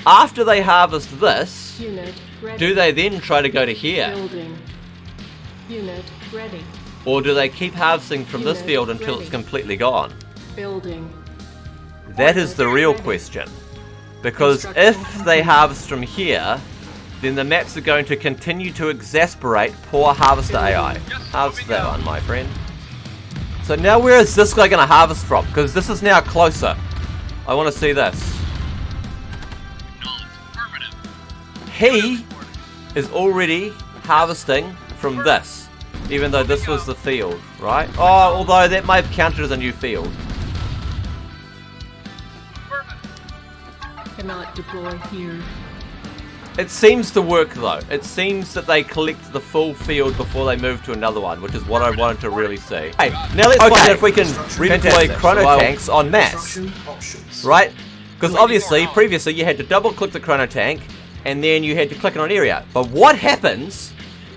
After they harvest this, Unit ready. do they then try to go to here? Building. Unit ready. Or do they keep harvesting from this Unit field until ready. it's completely gone? Building. That is the real question. Because if they harvest from here, then the maps are going to continue to exasperate poor harvester AI. Harvest that one, my friend. So now where is this guy going to harvest from? Because this is now closer. I want to see this. He is already harvesting from this, even though this was the field, right? Oh, although that may have counted as a new field. Cannot deploy here. It seems to work though. It seems that they collect the full field before they move to another one, which is what I wanted to really see. Hey, now let's find out if we can redeploy chrono tanks en masse, right? Because obviously, previously you had to double click the chrono tank, and then you had to click it on area. But what happens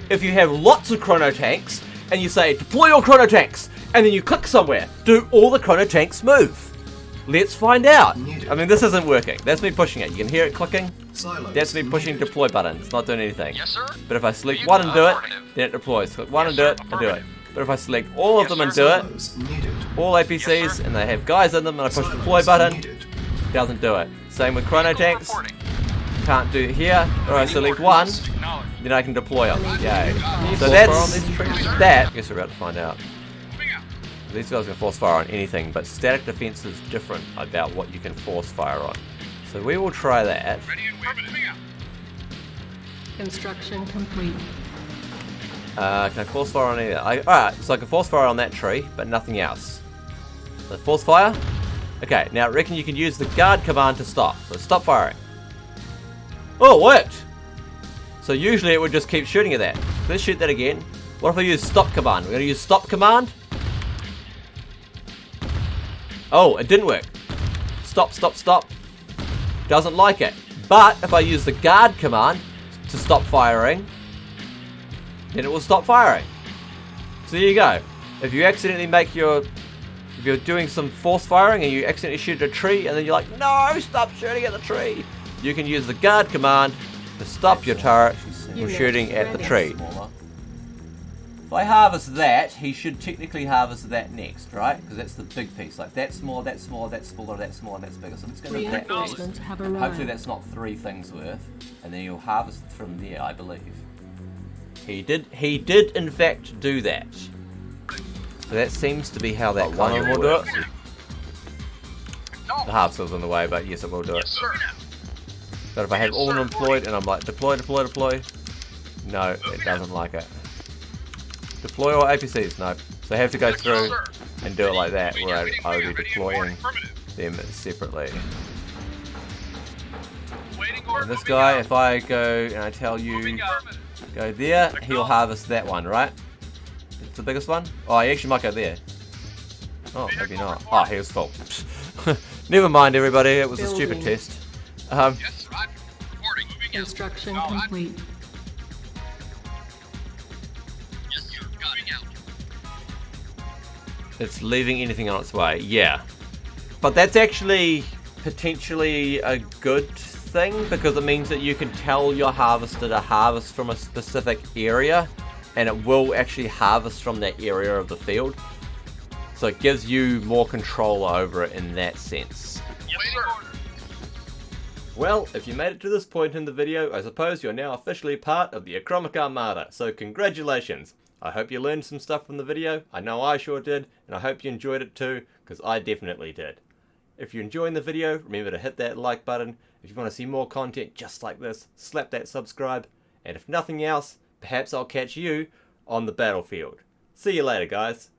if you have lots of chrono tanks, and you say, deploy all chrono tanks, and then you click somewhere? Do all the chrono tanks move? Let's find out. I mean, this isn't working. That's me pushing it. You can hear it clicking. That's me pushing deploy button. It's not doing anything. Yes, sir. But if I select one and do it, then it deploys. Click one and do it, and do it. But if I select all of them and do it, all APCs, and they have guys in them, and I push deploy button, it doesn't do it. Same with chrono tanks. Can't do it here. Or I select one, then I can deploy them. Yay. So that's that. I guess we're about to find out. These guys can force fire on anything, but static defense is different about what you can force fire on. So we will try that. Construction complete. Can I force fire on either? Alright, so I can force fire on that tree, but nothing else. So force fire. Okay, now I reckon you can use the guard command to stop. So stop firing. Oh, it worked! So usually it would just keep shooting at that. Let's shoot that again. What if I use stop command? We're going to use stop command. Oh, it didn't work. Stop, stop, stop. Doesn't like it. But if I use the guard command to stop firing, then it will stop firing. So there you go. If you accidentally make your... If you're doing some force firing and you accidentally shoot at a tree and then you're like, no, stop shooting at the tree, you can use the guard command to stop your turret from shooting at the tree. If I harvest that, he should technically harvest that next, right? Because that's the big piece. Like that's small, that's small, that's smaller, that's smaller, and that's bigger. So let's go to that piece. Reinforcements have arrived. Hopefully that's not 3 things worth. And then you'll harvest from there, I believe. He did in fact do that. So that seems to be how that kind of will do it. The harvester's in the way, but yes, it will do it. But if I have all of them employed and I'm like, deploy, deploy, deploy. No, it doesn't like it. Deploy all APCs, no. So I have to go through and do it like that, where I would be deploying them separately. And this guy, if I go and I tell you, go there, he'll harvest that one, right? It's the biggest one? Oh, he actually might go there. Oh, maybe not. Oh, he was full. Never mind, everybody, it was a stupid test. Construction complete. It's leaving anything on its way, yeah. But that's actually potentially a good thing, because it means that you can tell your harvester to harvest from a specific area, and it will actually harvest from that area of the field. So it gives you more control over it in that sense. Yes, sir. Well, if you made it to this point in the video, I suppose you're now officially part of the Achromic Armada, so congratulations! I hope you learned some stuff from the video. I know I sure did, and I hope you enjoyed it too, because I definitely did. If you're enjoying the video, remember to hit that like button. If you want to see more content just like this, slap that subscribe. And if nothing else, perhaps I'll catch you on the battlefield. See you later, guys.